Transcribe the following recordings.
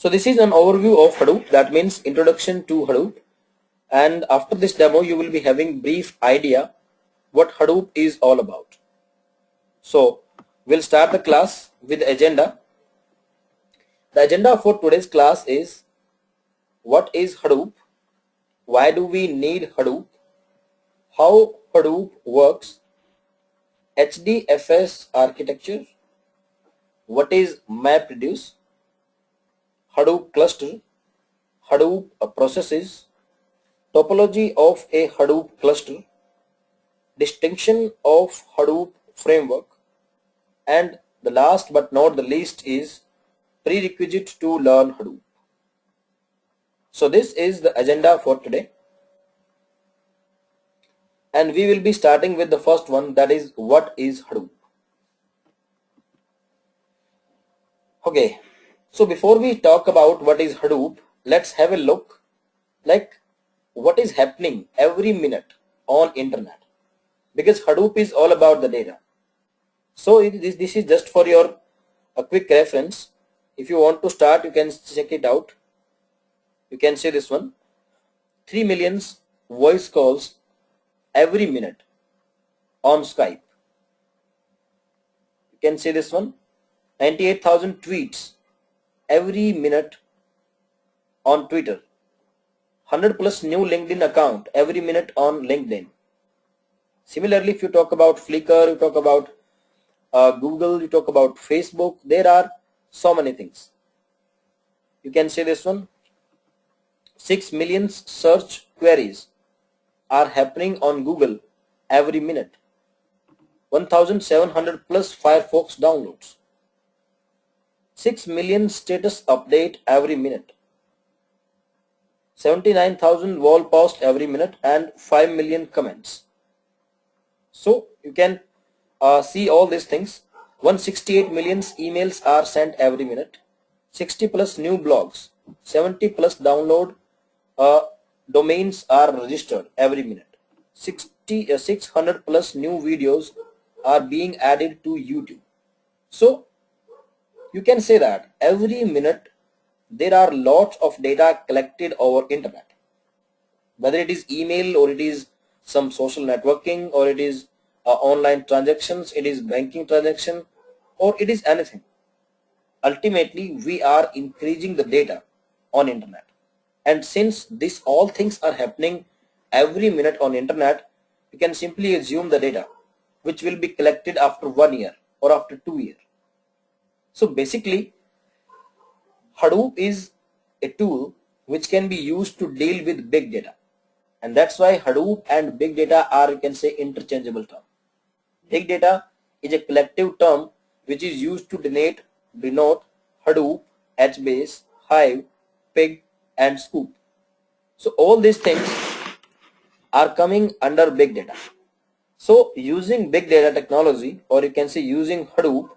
So this is an overview of Hadoop, that means introduction to Hadoop. And after this demo, you will be having brief idea what Hadoop is all about. So we'll start the class with the agenda. The agenda for today's class is what is Hadoop, why do we need Hadoop, how Hadoop works, HDFS architecture, what is MapReduce, Hadoop cluster, Hadoop processes, topology of a Hadoop cluster, distinction of Hadoop framework, and the last but not the least is prerequisite to learn Hadoop. So this is the agenda for today, and we will be starting with the first one, that is what is Hadoop. Okay, so before we talk about what is Hadoop, let's have a look like what is happening every minute on internet, because Hadoop is all about the data. So this is just for your a quick reference. If you want to start, you can check it out. You can see this one, 3 million voice calls every minute on Skype. You can see this one, 98,000 tweets every minute on Twitter, 100 plus new LinkedIn account every minute on LinkedIn. Similarly, if you talk about Flickr, you talk about Google, you talk about Facebook, there are so many things. You can see this one, 6 million search queries are happening on Google every minute, 1,700 plus Firefox downloads, 6 million status update every minute, 79,000 wall post every minute, and 5 million comments. So you can see all these things. 168 million emails are sent every minute, 60 plus new blogs, 70 plus download domains are registered every minute, 600 plus new videos are being added to YouTube. So you can say that every minute there are lots of data collected over internet, whether it is email or it is some social networking or it is online transactions, it is banking transaction, or it is anything. Ultimately, we are increasing the data on internet, and since these all things are happening every minute on internet, you can simply assume the data which will be collected after 1 year or after 2 years. So basically, Hadoop is a tool which can be used to deal with big data, and that's why Hadoop and big data are, you can say, interchangeable terms. Big data is a collective term which is used to denote Hadoop, HBase, Hive, Pig, and Scoop. So all these things are coming under big data. So using big data technology, or you can say using Hadoop,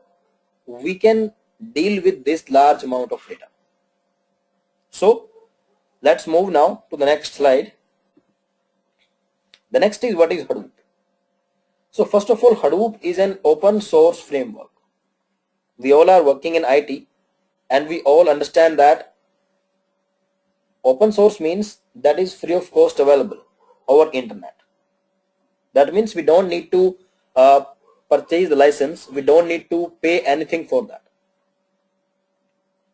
we can deal with this large amount of data. So let's move now to the next slide. The next is what is Hadoop. So first of all, Hadoop is an open source framework. We all are working in IT, and we all understand that open source means that is free of cost available over internet. That means we don't need to purchase the license, we don't need to pay anything for that.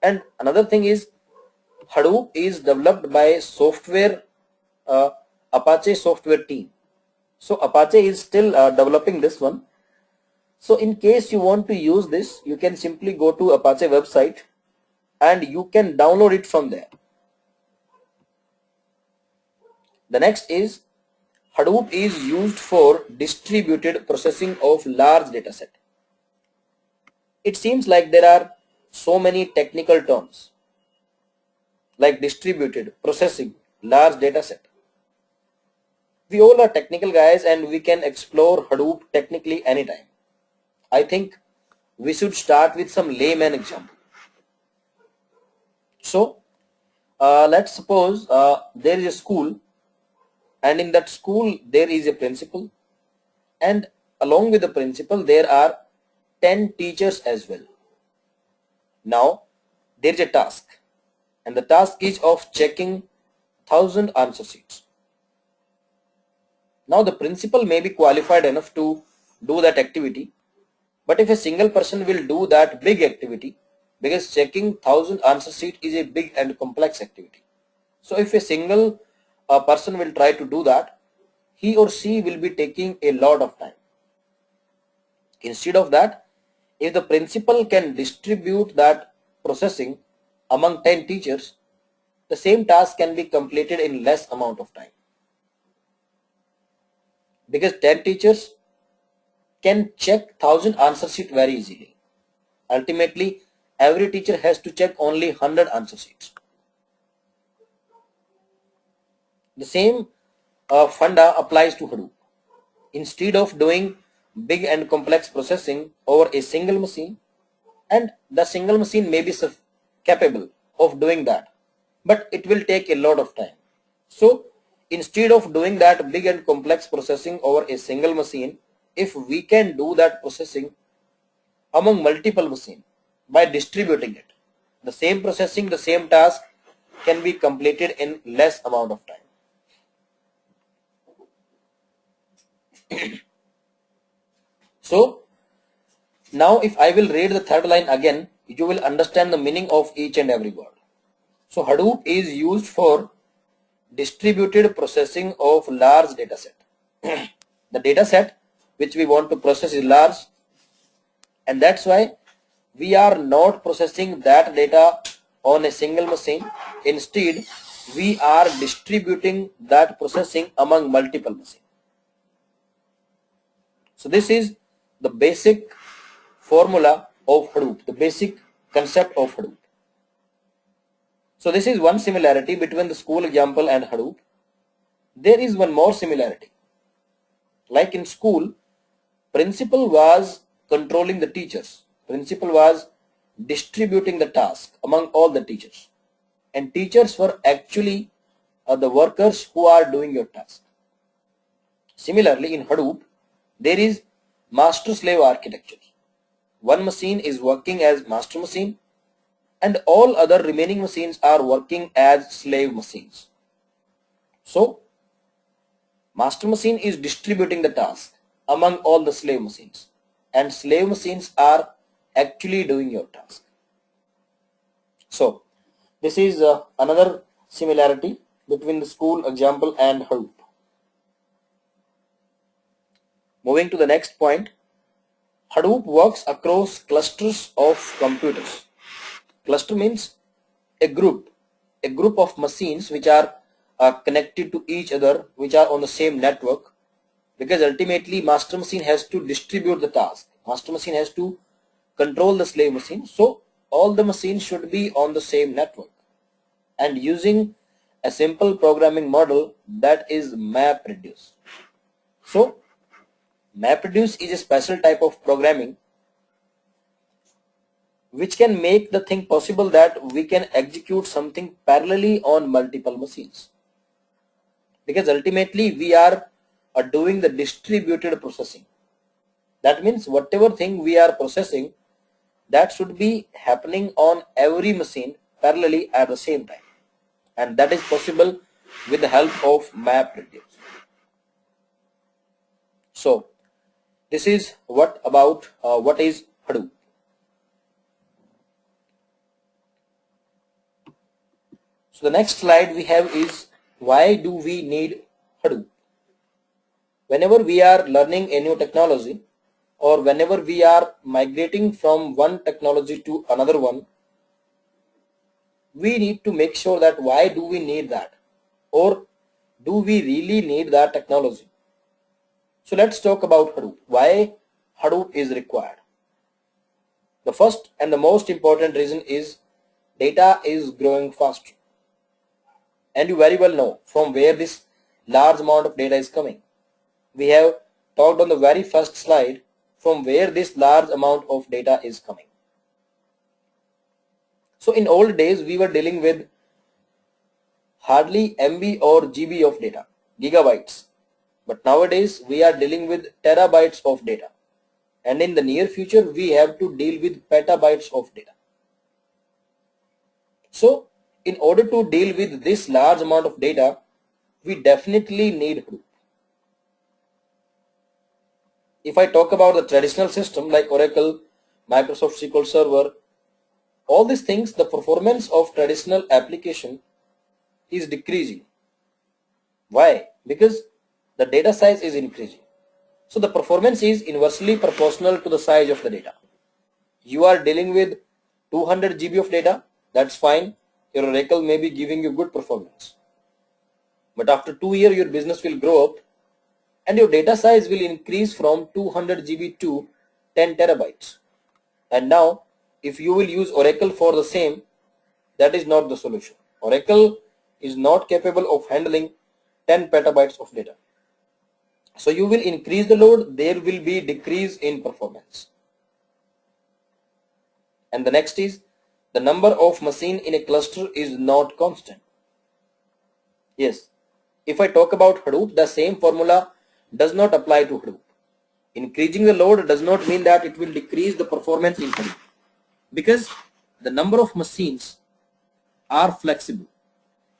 And another thing is, Hadoop is developed by Apache software team. So Apache is still developing this one. So in case you want to use this, you can simply go to Apache website and you can download it from there. The next is, Hadoop is used for distributed processing of large data set. It seems like there are so many technical terms like distributed processing, large data set. We all are technical guys and we can explore Hadoop technically anytime. I think we should start with some layman example. So let's suppose there is a school, and in that school there is a principal, and along with the principal there are 10 teachers as well. Now there is a task. and the task is of checking 1,000 answer sheets. Now the principal may be qualified enough to do that activity, but if a single person will do that big activity, because checking 1,000 answer sheet is a big and complex activity. So if a single person will try to do that, he or she will be taking a lot of time. Instead of that, if the principal can distribute that processing among 10 teachers, the same task can be completed in less amount of time. Because 10 teachers can check 1,000 answer sheet very easily. Ultimately, every teacher has to check only 100 answer sheets. The same funda applies to Hadoop. Instead of doing big and complex processing over a single machine, and the single machine may be capable of doing that, but it will take a lot of time. So instead of doing that big and complex processing over a single machine, if we can do that processing among multiple machines by distributing it, the same processing, the same task can be completed in less amount of time. So now if I will read the third line again, you will understand the meaning of each and every word. So Hadoop is used for distributed processing of large data set. The data set which we want to process is large, and that's why we are not processing that data on a single machine. Instead, we are distributing that processing among multiple machines. So this is the basic formula of Hadoop, the basic concept of Hadoop. So this is one similarity between the school example and Hadoop. There is one more similarity. Like in school, principal was controlling the teachers. Principal was distributing the task among all the teachers. And teachers were actually the workers who are doing your task. Similarly, in Hadoop, there is master-slave architecture. One machine is working as master machine, and all other remaining machines are working as slave machines. So, master machine is distributing the task among all the slave machines, and slave machines are actually doing your task. So, this is another similarity between the school example and Hadoop. Moving to the next point, Hadoop works across clusters of computers. Cluster means a group of machines which are connected to each other, which are on the same network, because ultimately master machine has to distribute the task. Master machine has to control the slave machine. So all the machines should be on the same network, and using a simple programming model, that is MapReduce. So MapReduce is a special type of programming which can make the thing possible that we can execute something parallelly on multiple machines, because ultimately we are doing the distributed processing. That means whatever thing we are processing, that should be happening on every machine parallelly at the same time, and that is possible with the help of MapReduce. So this is what is Hadoop. So the next slide we have is, why do we need Hadoop? Whenever we are learning a new technology, or whenever we are migrating from one technology to another one, we need to make sure that why do we need that, or do we really need that technology? So let's talk about Hadoop. Why Hadoop is required? The first and the most important reason is data is growing faster. And you very well know from where this large amount of data is coming. We have talked on the very first slide from where this large amount of data is coming. So in old days we were dealing with hardly MB or GB of data, gigabytes. But nowadays we are dealing with terabytes of data. And in the near future we have to deal with petabytes of data. So in order to deal with this large amount of data, we definitely need Hadoop. If I talk about the traditional system like Oracle, Microsoft SQL Server, all these things, the performance of traditional application is decreasing. Why? Because the data size is increasing. So the performance is inversely proportional to the size of the data. You are dealing with 200 GB of data, that's fine. Your Oracle may be giving you good performance. But after 2 years, your business will grow up and your data size will increase from 200 GB to 10 terabytes. And now, if you will use Oracle for the same, that is not the solution. Oracle is not capable of handling 10 petabytes of data. So you will increase the load, there will be decrease in performance. And the next is, the number of machine in a cluster is not constant. Yes, if I talk about Hadoop, the same formula does not apply to Hadoop. Increasing the load does not mean that it will decrease the performance in Hadoop, because the number of machines are flexible.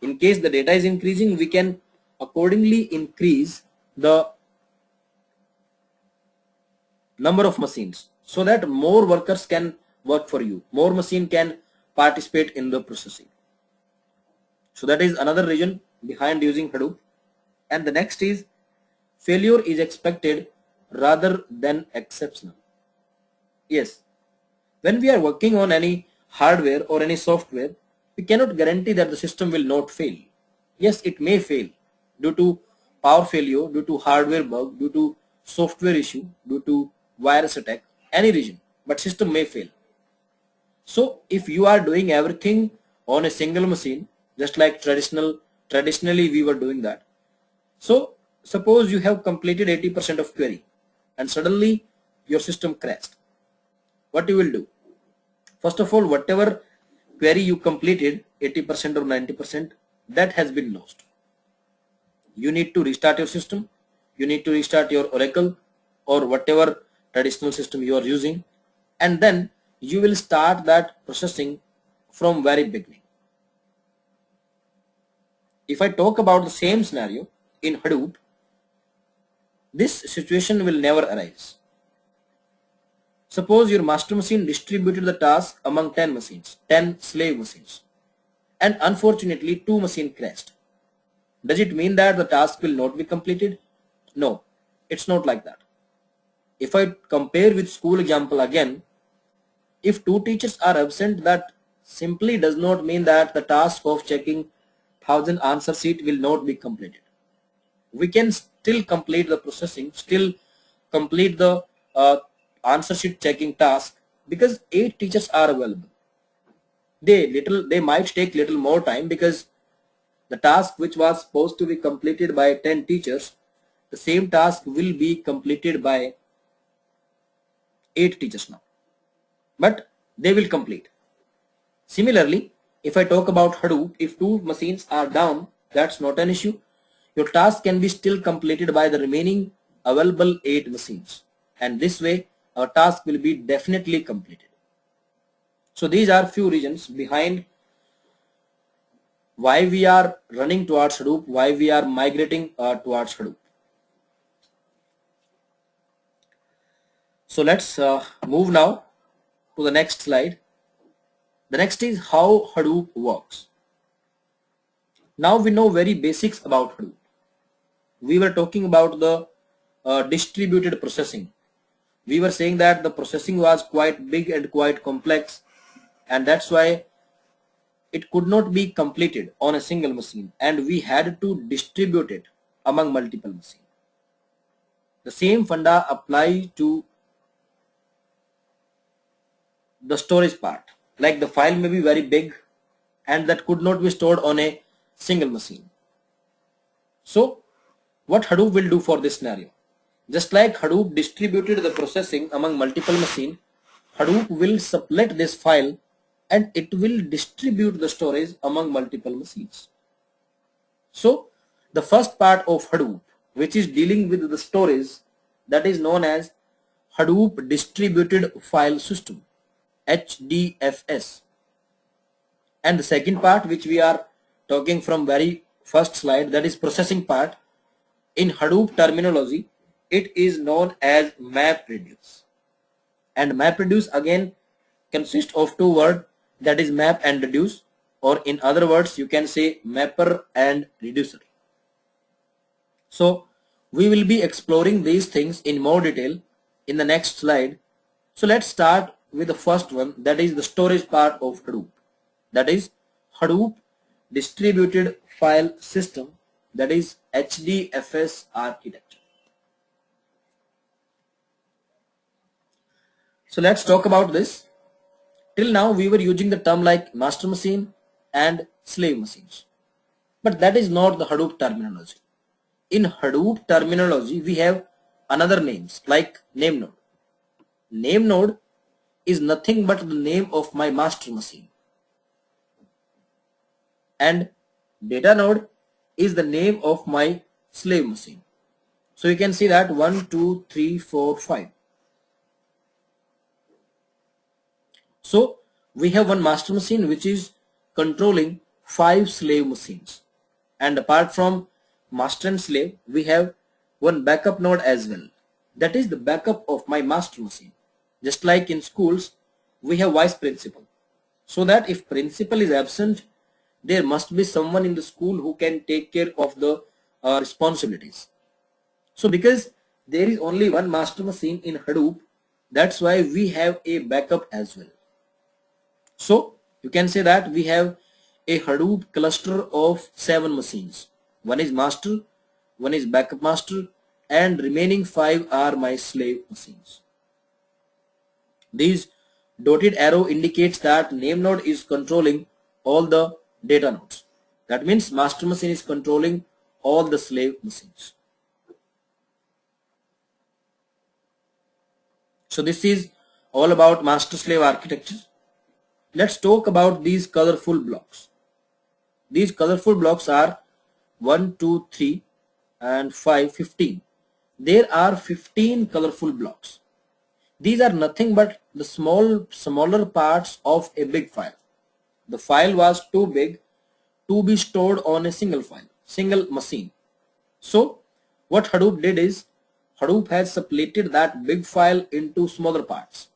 In case the data is increasing, we can accordingly increase the number of machines so that more workers can work for you, more machine can participate in the processing. So that is another reason behind using Hadoop. And the next is, failure is expected rather than exceptional. Yes, when we are working on any hardware or any software, we cannot guarantee that the system will not fail. Yes, it may fail due to power failure, due to hardware bug, due to software issue, due to virus attack, any reason, but system may fail. So if you are doing everything on a single machine, just like traditionally we were doing that. So suppose you have completed 80% of query and suddenly your system crashed. What you will do? First of all, whatever query you completed, 80% or 90%, that has been lost. You need to restart your system. You need to restart your Oracle or whatever traditional system you are using, and then you will start that processing from very beginning. If I talk about the same scenario in Hadoop, this situation will never arise. Suppose your master machine distributed the task among 10 machines, 10 slave machines, and unfortunately 2 machines crashed. Does it mean that the task will not be completed? No, it's not like that. If I compare with school example again, if 2 teachers are absent, that simply does not mean that the task of checking 1000 answer sheet will not be completed. We can still complete the processing, still complete the answer sheet checking task, because 8 teachers are available. They might take little more time, because the task which was supposed to be completed by 10 teachers, the same task will be completed by 8 teachers now, but they will complete. Similarly, if I talk about Hadoop, if 2 machines are down, that's not an issue. Your task can be still completed by the remaining available 8 machines, and this way our task will be definitely completed. So these are few reasons behind why we are running towards Hadoop, why we are migrating towards Hadoop. So let's move now to the next slide. The next is how Hadoop works. Now we know very basics about Hadoop. We were talking about the distributed processing. We were saying that the processing was quite big and quite complex, and that's why it could not be completed on a single machine, and we had to distribute it among multiple machines. The same funda applies to the storage part. Like the file may be very big and that could not be stored on a single machine. So what Hadoop will do for this scenario? Just like Hadoop distributed the processing among multiple machines, Hadoop will sublet this file and it will distribute the storage among multiple machines. So the first part of Hadoop, which is dealing with the storage, that is known as Hadoop Distributed File System, HDFS. And the second part which we are talking from very first slide, that is processing part. In Hadoop terminology, it is known as MapReduce. And MapReduce again consists of two words, that is map and reduce, or in other words you can say mapper and reducer. So we will be exploring these things in more detail in the next slide. So let's start with the first one, that is the storage part of Hadoop. That is Hadoop Distributed File System, that is HDFS architecture. So let's talk about this. Till now we were using the term like master machine and slave machines. But that is not the Hadoop terminology. In Hadoop terminology, we have another names like name node. Name node is nothing but the name of my master machine. And data node is the name of my slave machine. So you can see that 1, 2, 3, 4, 5. So we have one master machine which is controlling 5 slave machines. And apart from master and slave, we have one backup node as well. That is the backup of my master machine. Just like in schools, we have vice principal. So that if principal is absent, there must be someone in the school who can take care of the responsibilities. So because there is only one master machine in Hadoop, that's why we have a backup as well. So you can say that we have a Hadoop cluster of 7 machines. One is master, one is backup master, and remaining 5 are my slave machines. These dotted arrow indicates that name node is controlling all the data nodes. That means master machine is controlling all the slave machines. So this is all about master slave architecture. Let's talk about these colorful blocks. These colorful blocks are 1, 2, 3 and 5, 15. There are 15 colorful blocks. These are nothing but the smaller parts of a big file. The file was too big to be stored on a single file, single machine. So what Hadoop did is, Hadoop has separated that big file into smaller parts.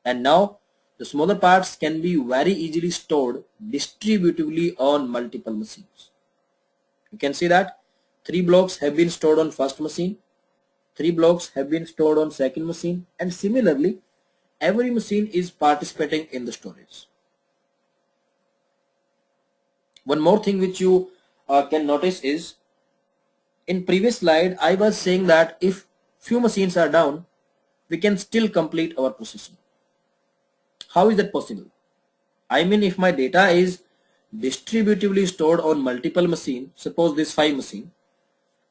And now the smaller parts can be very easily stored distributively on multiple machines. You can see that 3 blocks have been stored on first machine, 3 blocks have been stored on second machine, and similarly every machine is participating in the storage. One more thing which you can notice is, in previous slide I was saying that if few machines are down, we can still complete our processing. How is that possible? I mean, if my data is distributively stored on multiple machines, suppose this 5 machine,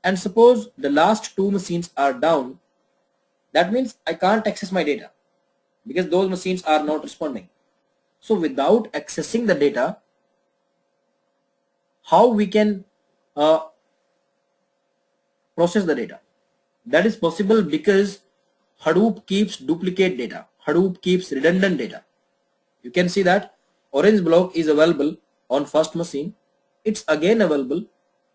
and suppose the last 2 machines are down, that means I can't access my data because those machines are not responding. So without accessing the data, how we can process the data? That is possible because Hadoop keeps duplicate data. Hadoop keeps redundant data. You can see that orange block is available on first machine, it's again available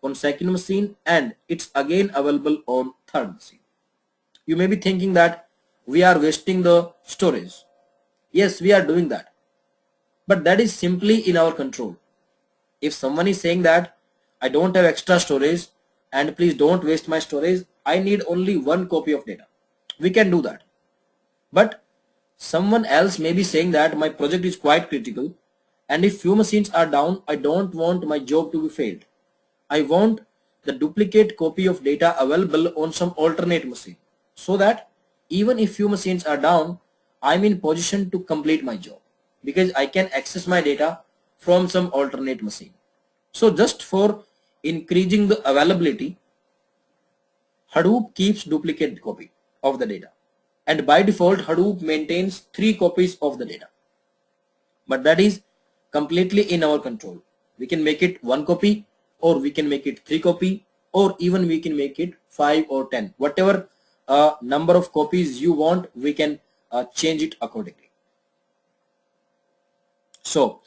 on second machine, and it's again available on third machine. You may be thinking that we are wasting the storage. Yes, we are doing that, but that is simply in our control. If someone is saying that I don't have extra storage and please don't waste my storage, I need only 1 copy of data, we can do that. But someone else may be saying that my project is quite critical, and if few machines are down, I don't want my job to be failed. I want the duplicate copy of data available on some alternate machine, so that even if few machines are down, I'm in position to complete my job because I can access my data from some alternate machine. So just for increasing the availability, Hadoop keeps duplicate copy of the data. And by default, Hadoop maintains 3 copies of the data. But that is completely in our control. We can make it 1 copy, or we can make it 3 copy, or even we can make it 5 or 10. Whatever number of copies you want, we can change it accordingly. So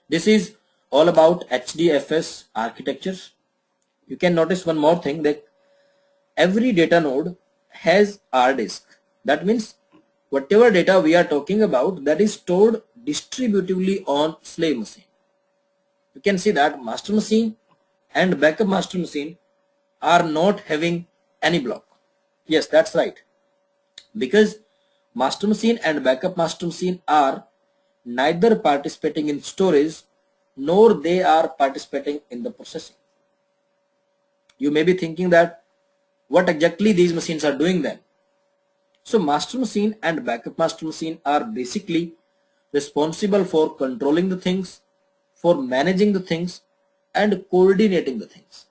this is all about HDFS architectures. You can notice one more thing, that every data node has R disk. That means whatever data we are talking about, that is stored distributively on slave machine. You can see that master machine and backup master machine are not having any block. Yes, that's right. Because master machine and backup master machine are neither participating in storage nor they are participating in the processing. You may be thinking that what exactly these machines are doing then. So master machine and backup master machine are basically responsible for controlling the things, for managing the things, and coordinating the things.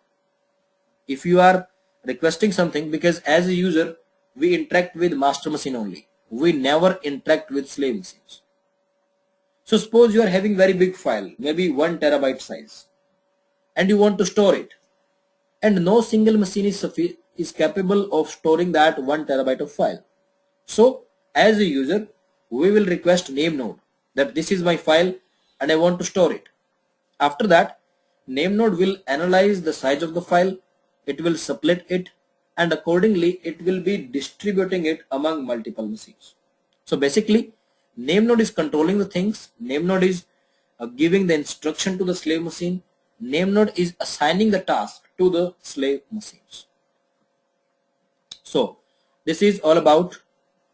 If you are requesting something, because as a user we interact with master machine only, we never interact with slave machines. So suppose you are having very big file, maybe 1 terabyte size, and you want to store it, and no single machine is capable of storing that 1 terabyte of file. So as a user we will request name node that this is my file and I want to store it. After that, name node will analyze the size of the file, it will split it, and accordingly it will be distributing it among multiple machines. So basically name node is controlling the things, name node is giving the instruction to the slave machine, name node is assigning the task to the slave machines. So this is all about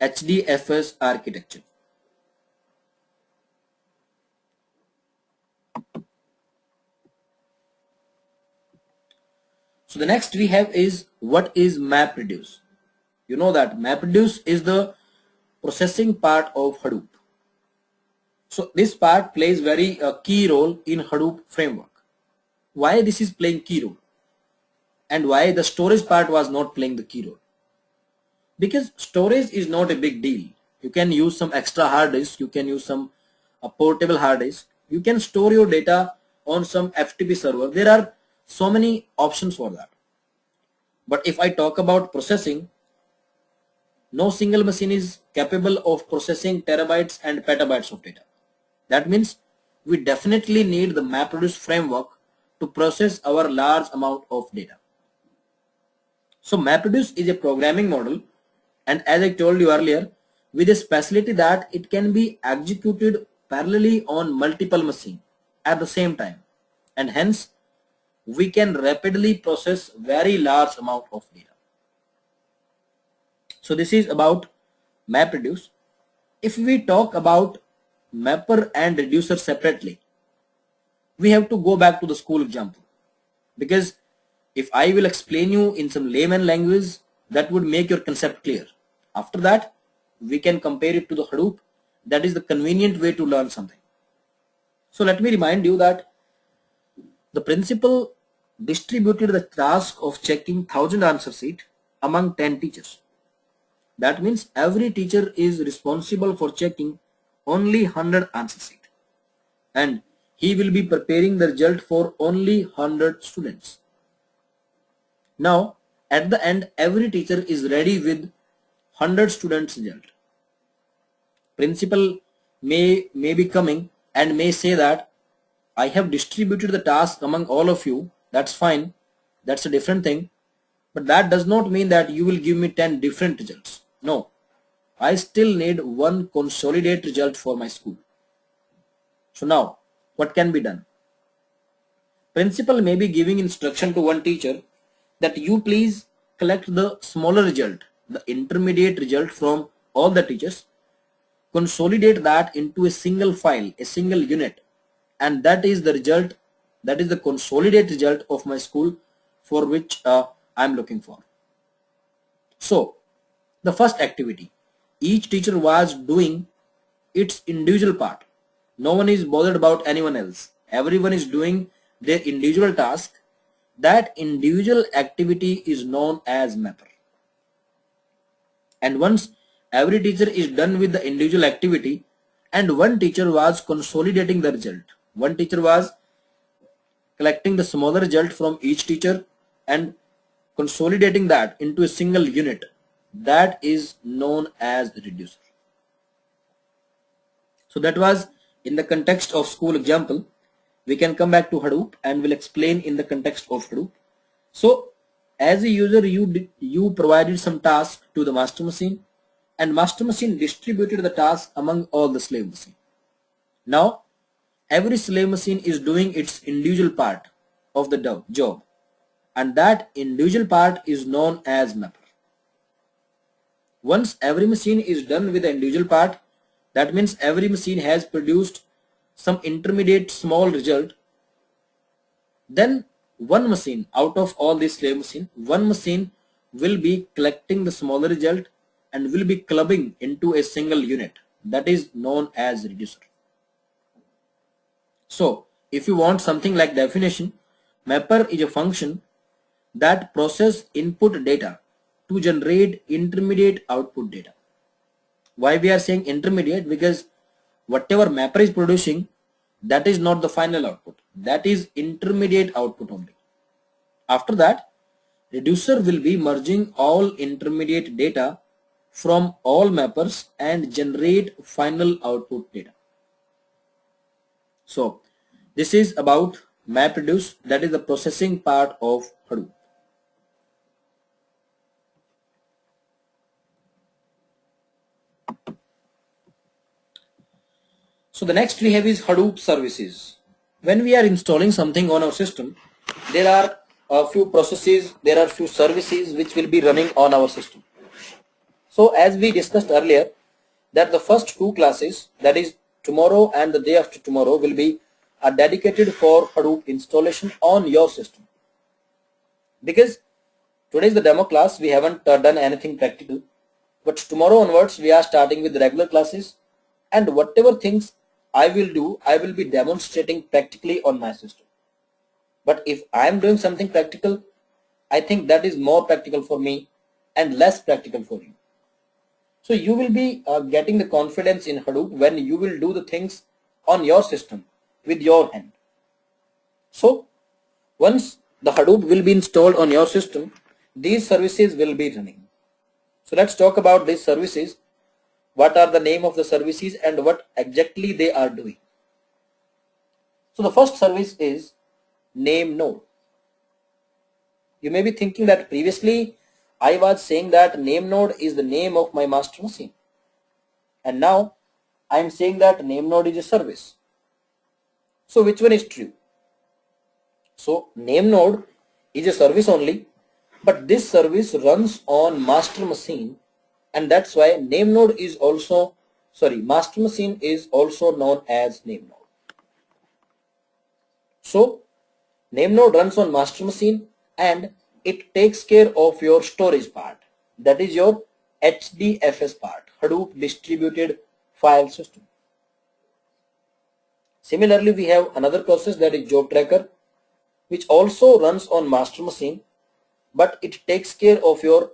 HDFS architecture. So the next we have is, what is MapReduce? You know that MapReduce is the processing part of Hadoop. So this part plays very key role in Hadoop framework. Why this is playing key role? And why the storage part was not playing the key role? Because storage is not a big deal. You can use some extra hard disk, you can use some portable hard disk, you can store your data on some FTP server. There are so many options for that. But if I talk about processing, no single machine is capable of processing terabytes and petabytes of data. That means we definitely need the MapReduce framework to process our large amount of data. So MapReduce is a programming model, and as I told you earlier, with a specialty that it can be executed parallelly on multiple machines at the same time, and hence we can rapidly process very large amount of data. So this is about MapReduce. If we talk about mapper and reducer separately, we have to go back to the school example, because if I will explain you in some layman language, that would make your concept clear. After that, we can compare it to the Hadoop. That is the convenient way to learn something. So let me remind you that the principal distributed the task of checking 1000 answer sheet among 10 teachers. That means every teacher is responsible for checking only 100 answer sheet, and he will be preparing the result for only 100 students. Now at the end, every teacher is ready with 100 students result. Principal may be coming and may say that I have distributed the task among all of you. That's fine, that's a different thing, but that does not mean that you will give me 10 different results. No, I still need one consolidated result for my school. So now what can be done? Principal may be giving instruction to one teacher that you please collect the smaller result, the intermediate result from all the teachers, consolidate that into a single file, a single unit, and that is the result, that is the consolidated result of my school for which I am looking for. So the first activity, each teacher was doing its individual part. No one is bothered about anyone else. Everyone is doing their individual task. That individual activity is known as mapper. And once every teacher is done with the individual activity, and one teacher was consolidating the result, one teacher was collecting the smaller result from each teacher and consolidating that into a single unit, that is known as reducer. So that was in the context of school example. we can come back to Hadoop and we'll explain in the context of Hadoop. So as a user, you provided some task to the master machine, and master machine distributed the task among all the slave machine. Now every slave machine is doing its individual part of the job, and that individual part is known as mapper. Once every machine is done with the individual part, that means every machine has produced some intermediate small result. Then one machine out of all these slave machine, one machine will be collecting the smaller result and will be clubbing into a single unit, that is known as reducer. So if you want something like definition, mapper is a function that process input data to generate intermediate output data. Why we are saying intermediate? Because whatever mapper is producing, that is not the final output, that is intermediate output only. After that, reducer will be merging all intermediate data from all mappers and generate final output data. So this is about MapReduce, that is the processing part of Hadoop. So the next we have is Hadoop services. When we are installing something on our system, there are a few processes, there are few services which will be running on our system. So as we discussed earlier, that the first two classes, that is tomorrow and the day after tomorrow, will be dedicated for Hadoop installation on your system. Because today is the demo class, we haven't done anything practical, but tomorrow onwards we are starting with the regular classes, and whatever things I will do, I will be demonstrating practically on my system. But if I am doing something practical, I think that is more practical for me and less practical for you. So you will be getting the confidence in Hadoop when you will do the things on your system with your hand. So once the Hadoop will be installed on your system, these services will be running. So let's talk about these services. What are the name of the services and what exactly they are doing? So the first service is name node. You may be thinking that previously I was saying that name node is the name of my master machine, and now I am saying that name node is a service. So which one is true? So name node is a service only, but this service runs on master machine, and that's why name node is also, master machine is also known as name node. So name node runs on master machine and it takes care of your storage part, that is your HDFS part, Hadoop Distributed File System. Similarly, we have another process, that is job tracker, which also runs on master machine, but it takes care of your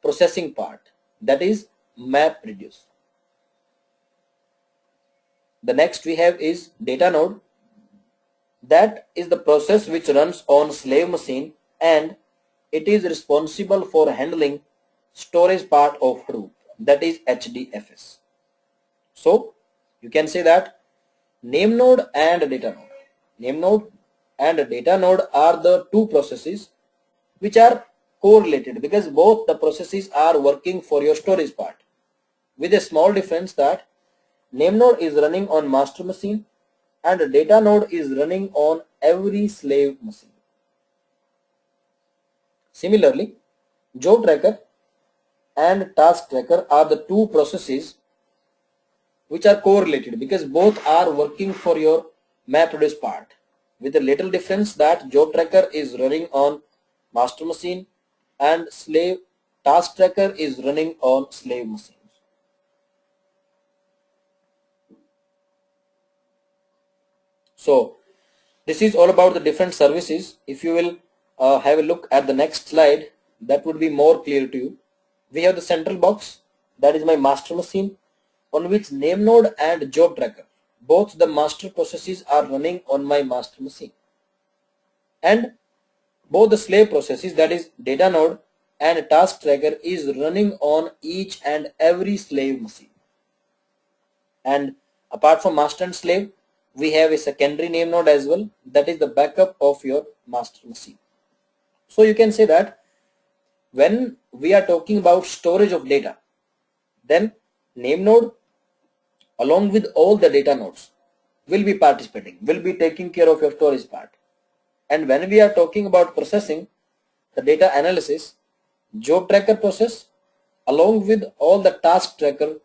processing part, that is MapReduce. The next we have is data node. That is the process which runs on slave machine and it is responsible for handling storage part of Hadoop, that is HDFS. So you can say that name node and data node. Name node and data node are the two processes which are correlated because both the processes are working for your storage part, with a small difference that name node is running on master machine and data node is running on every slave machine. Similarly, job tracker and task tracker are the two processes which are correlated because both are working for your MapReduce part, with a little difference that job tracker is running on master machine and task tracker is running on slave machines. So this is all about the different services. If you will have a look at the next slide, that would be more clear to you. We have the central box, that is my master machine, on which name node and job tracker, both the master processes are running on my master machine, and both the slave processes, that is data node and task tracker, is running on each and every slave machine. And apart from master and slave, we have a secondary name node as well, that is the backup of your master machine. So you can say that when we are talking about storage of data, then name node along with all the data nodes will be participating, will be taking care of your storage part. And when we are talking about processing, the data analysis, job tracker process along with all the task tracker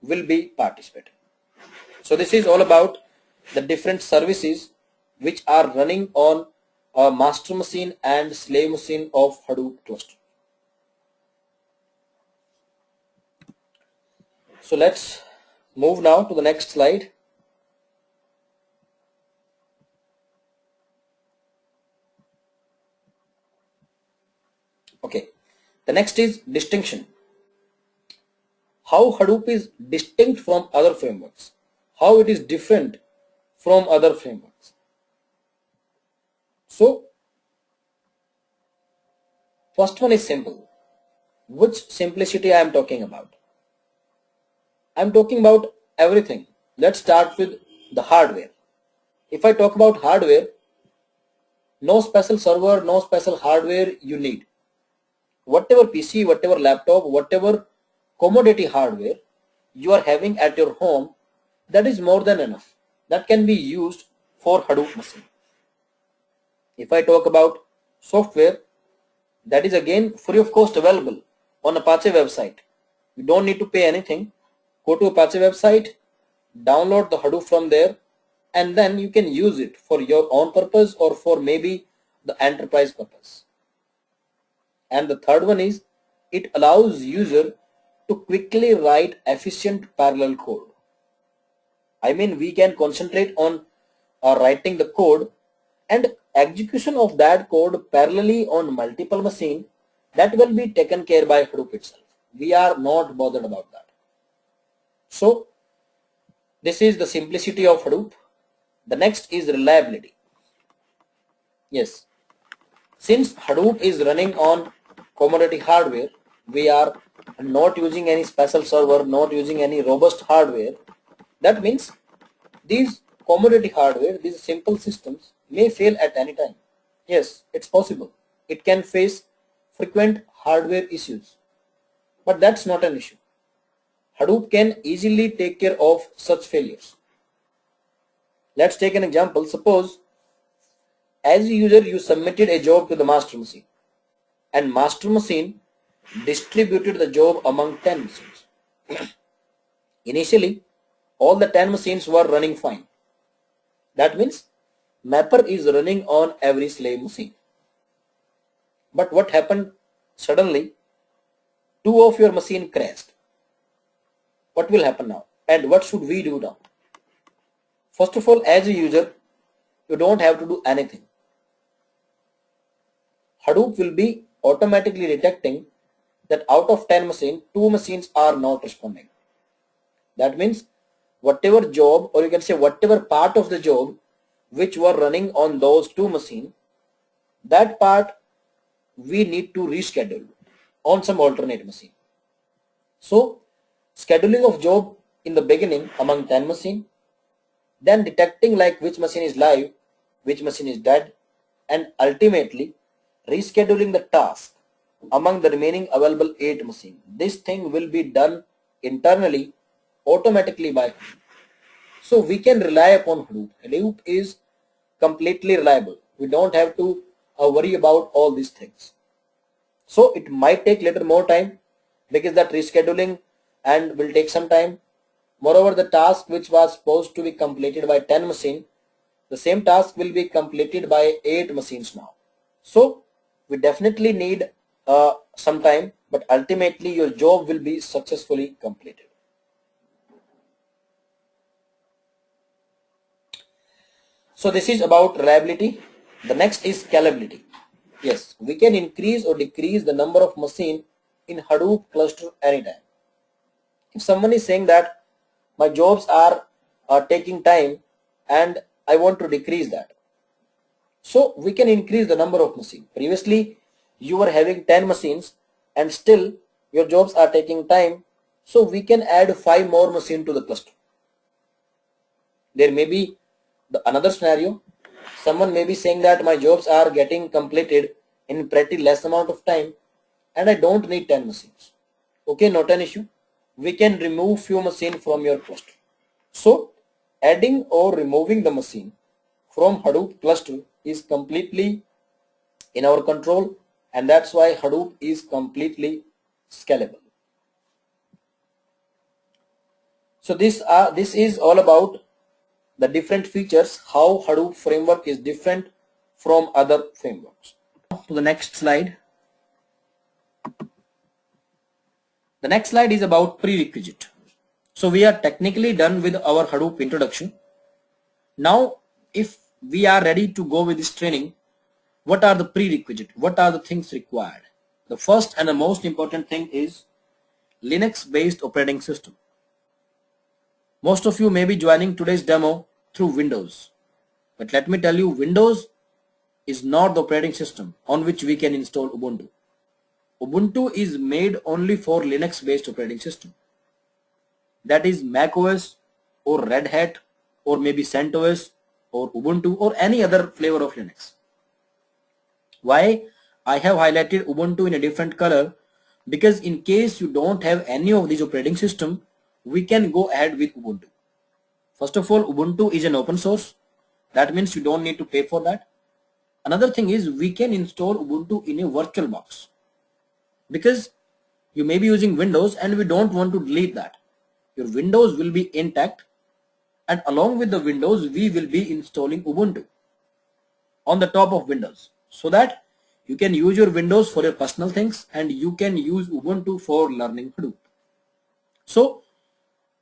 will be participating. So this is all about the different services which are running on a master machine and slave machine of Hadoop cluster. So let's move now to the next slide. Okay, the next is distinction. How Hadoop is distinct from other frameworks, how it is different from other frameworks. So first one is simple. Which simplicity I am talking about? I am talking about everything. Let's start with the hardware. If I talk about hardware, no special server, no special hardware you need. Whatever PC, whatever laptop, whatever commodity hardware you are having at your home, that is more than enough. That can be used for Hadoop machine. If I talk about software, that is again free of cost available on Apache website. You don't need to pay anything. Go to Apache website, download the Hadoop from there, and then you can use it for your own purpose or for maybe the enterprise purpose. And the third one is it allows user to quickly write efficient parallel code. I mean, we can concentrate on writing the code and execution of that code parallelly on multiple machines. That will be taken care by Hadoop itself. We are not bothered about that. So this is the simplicity of Hadoop. The next is reliability. Yes, since Hadoop is running on commodity hardware, we are not using any special server, not using any robust hardware. That means these commodity hardware, these simple systems may fail at any time. Yes, it's possible. It can face frequent hardware issues, but that's not an issue. Hadoop can easily take care of such failures. Let's take an example. Suppose as a user you submitted a job to the master machine and master machine distributed the job among 10 machines. Initially, all the 10 machines were running fine. That means mapper is running on every slave machine. But what happened suddenly? 2 of your machine crashed. What will happen now? And what should we do now? First of all, as a user, you don't have to do anything. Hadoop will be automatically detecting that out of 10 machines, 2 machines are not responding. That means whatever job, or you can say whatever part of the job which were running on those 2 machines, that part we need to reschedule on some alternate machine. So scheduling of job in the beginning among 10 machines, then detecting like which machine is live, which machine is dead, and ultimately rescheduling the task among the remaining available 8 machines. This thing will be done internally automatically by Hadoop. So we can rely upon Hadoop. Hadoop is completely reliable. We don't have to worry about all these things. So it might take little more time because that rescheduling and will take some time. Moreover, the task which was supposed to be completed by 10 machines, the same task will be completed by 8 machines now. So we definitely need some time, but ultimately your job will be successfully completed. So this is about reliability. The next is scalability. Yes, we can increase or decrease the number of machines in Hadoop cluster anytime. If someone is saying that my jobs are taking time and I want to decrease that, so we can increase the number of machines. Previously you were having 10 machines and still your jobs are taking time, so we can add 5 more machines to the cluster. There may be Another scenario, someone may be saying that my jobs are getting completed in pretty less amount of time and I don't need 10 machines. Okay, not an issue. We can remove few machines from your cluster. So adding or removing the machine from Hadoop cluster is completely in our control, and that's why Hadoop is completely scalable. So this is all about the different features, how Hadoop framework is different from other frameworks. To the next slide. The next slide is about prerequisite. So we are technically done with our Hadoop introduction. Now, if we are ready to go with this training, what are the prerequisites? What are the things required? The first and the most important thing is Linux-based operating system. Most of you may be joining today's demo through Windows. But let me tell you, Windows is not the operating system on which we can install Ubuntu. Ubuntu is made only for Linux-based operating system. That is macOS or Red Hat or maybe CentOS or Ubuntu or any other flavor of Linux. Why I have highlighted Ubuntu in a different color? Because in case you don't have any of these operating system, we can go ahead with Ubuntu. First of all, Ubuntu is an open source. That means you don't need to pay for that. Another thing is we can install Ubuntu in a virtual box. Because you may be using Windows and we don't want to delete that. Your Windows will be intact, and along with the Windows we will be installing Ubuntu on the top of Windows, so that you can use your Windows for your personal things and you can use Ubuntu for learning Hadoop. So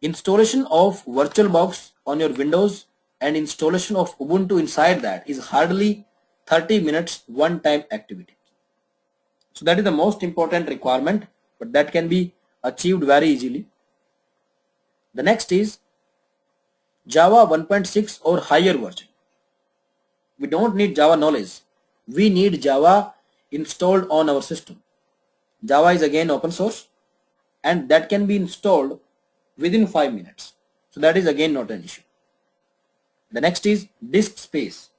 installation of VirtualBox on your Windows and installation of Ubuntu inside that is hardly 30 minutes one-time activity. So that is the most important requirement, but that can be achieved very easily. The next is Java 1.6 or higher version. We don't need Java knowledge. We need Java installed on our system. Java is again open source and that can be installed within 5 minutes. So that is again not an issue. The next is disk space.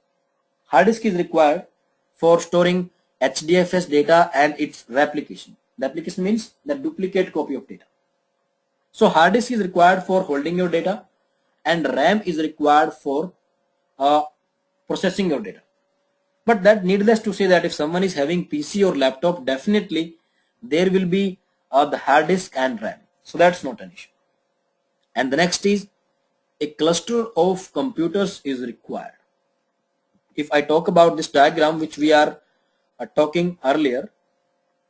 Hard disk is required for storing HDFS data and its replication. Replication means the duplicate copy of data. So hard disk is required for holding your data and RAM is required for processing your data. But that needless to say that if someone is having PC or laptop, definitely there will be the hard disk and RAM. So that's not an issue. And the next is a cluster of computers is required. If I talk about this diagram which we are talking earlier,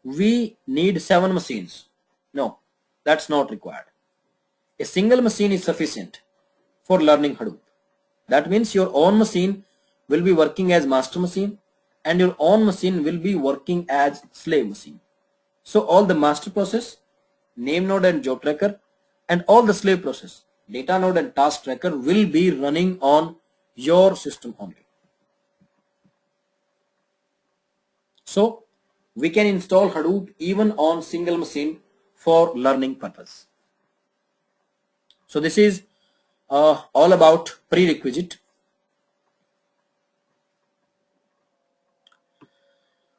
we need 7 machines. No, that's not required. A single machine is sufficient for learning Hadoop. That means your own machine will be working as master machine and your own machine will be working as slave machine. So all the master process, name node and job tracker, and all the slave process, data node and task tracker will be running on your system only. So we can install Hadoop even on single machine for learning purpose. So this is all about prerequisite.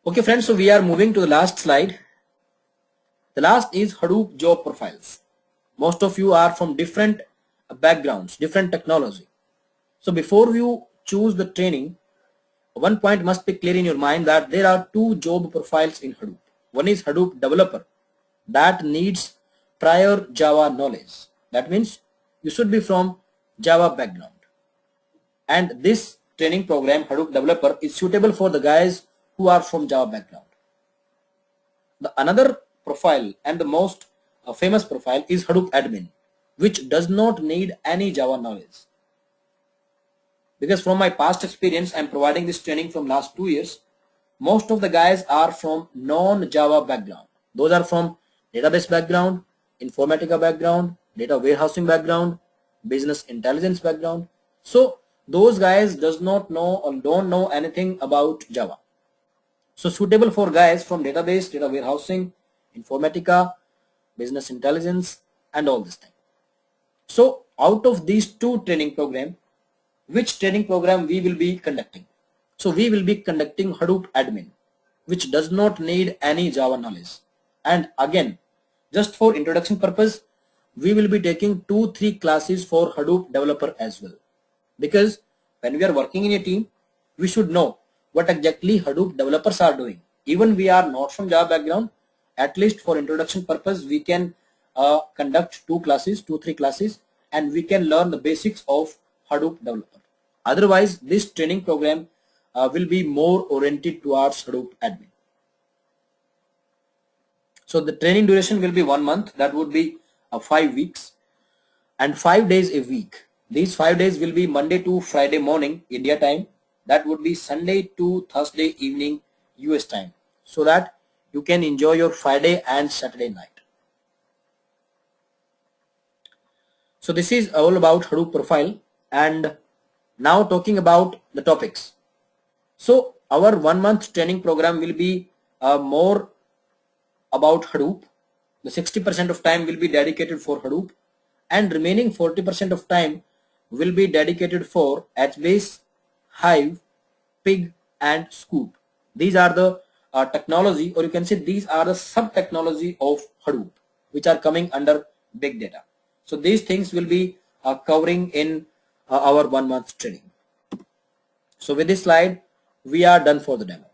Okay friends, so we are moving to the last slide. The last is Hadoop job profiles. Most of you are from different backgrounds, different technology. So before you choose the training, one point must be clear in your mind that there are 2 job profiles in Hadoop. One is Hadoop developer that needs prior Java knowledge. That means you should be from Java background. And this training program, Hadoop developer, is suitable for the guys who are from Java background. The another profile and the most famous profile is Hadoop admin, which does not need any Java knowledge. Because from my past experience, I am providing this training from last 2 years. Most of the guys are from non-Java background. Those are from database background, Informatica background, data warehousing background, business intelligence background. So those guys does not know or don't know anything about Java. So suitable for guys from database, data warehousing, Informatica, business intelligence, and all this thing. So out of these 2 training program, which training program we will be conducting. So we will be conducting Hadoop admin, which does not need any Java knowledge. And again, just for introduction purpose, we will be taking 2-3 classes for Hadoop developer as well. Because when we are working in a team, we should know what exactly Hadoop developers are doing. Even we are not from Java background, at least for introduction purpose, we can conduct 2-3 classes, and we can learn the basics of Hadoop developer. Otherwise, this training program will be more oriented towards Hadoop admin. So the training duration will be 1 month. That would be 5 weeks and 5 days a week. These 5 days will be Monday to Friday morning India time. That would be Sunday to Thursday evening US time, so that you can enjoy your Friday and Saturday night. So this is all about Hadoop profile, and now talking about the topics. So our 1 month training program will be more about Hadoop. The 60% of time will be dedicated for Hadoop, and remaining 40% of time will be dedicated for HBase, Hive, Pig and Scoop. These are the technology, or you can say these are the sub technology of Hadoop, which are coming under big data. So these things will be covering in our 1 month training. So with this slide, we are done for the demo.